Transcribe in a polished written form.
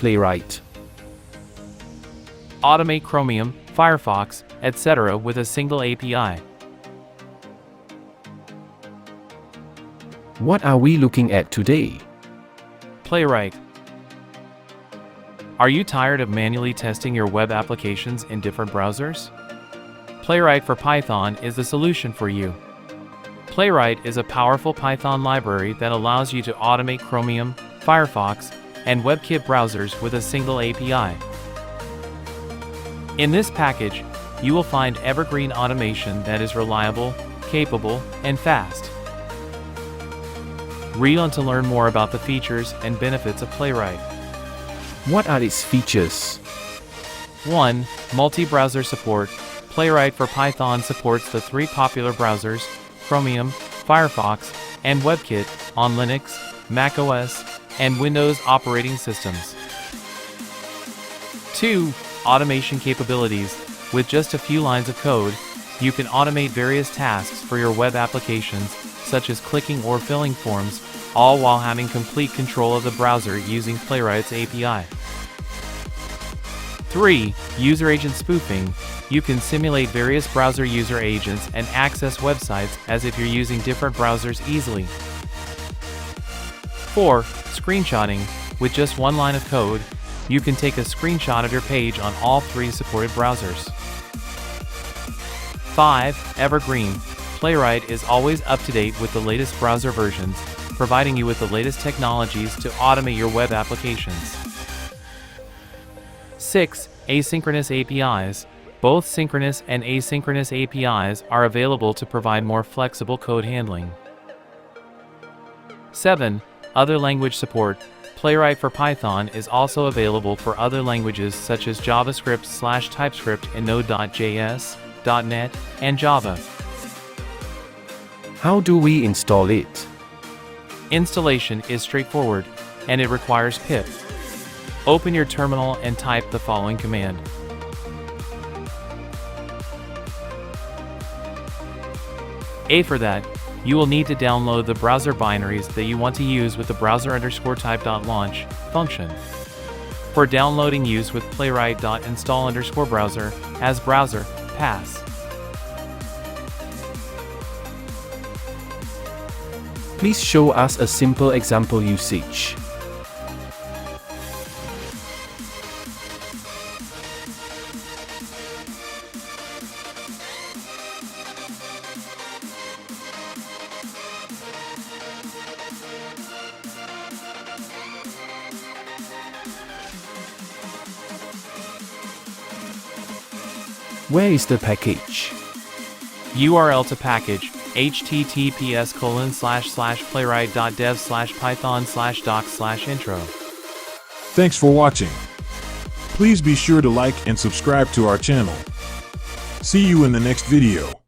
Playwright. Automate Chromium, Firefox, etc. with a single API. What are we looking at today? Playwright. Are you tired of manually testing your web applications in different browsers? Playwright for Python is the solution for you. Playwright is a powerful Python library that allows you to automate Chromium, Firefox, and WebKit browsers with a single API. In this package, you will find evergreen automation that is reliable, capable, and fast. Read on to learn more about the features and benefits of Playwright. What are its features? 1. Multi-browser support. Playwright for Python supports the three popular browsers, Chromium, Firefox, and WebKit, on Linux, macOS, and Windows operating systems. 2. Automation capabilities. With just a few lines of code, you can automate various tasks for your web applications, such as clicking or filling forms, all while having complete control of the browser using Playwright's API. 3. User agent spoofing. You can simulate various browser user agents and access websites as if you're using different browsers easily. 4. Screenshotting. With just one line of code, you can take a screenshot of your page on all three supported browsers. 5. Evergreen. Playwright is always up to date with the latest browser versions, providing you with the latest technologies to automate your web applications. 6. Asynchronous APIs. Both synchronous and asynchronous APIs are available to provide more flexible code handling. 7. Other language support. Playwright for Python is also available for other languages such as JavaScript/TypeScript in Node.js, .NET, and Java. How do we install it? Installation is straightforward, and it requires pip. Open your terminal and type the following command. For that, you will need to download the browser binaries that you want to use with the browser_type.launch function. For downloading, use with playwright.install_browser as browser pass. Please show us a simple example usage. Where is the package? URL to package: https://playwright.dev/python/docs/intro. Thanks for watching. Please be sure to like and subscribe to our channel. See you in the next video.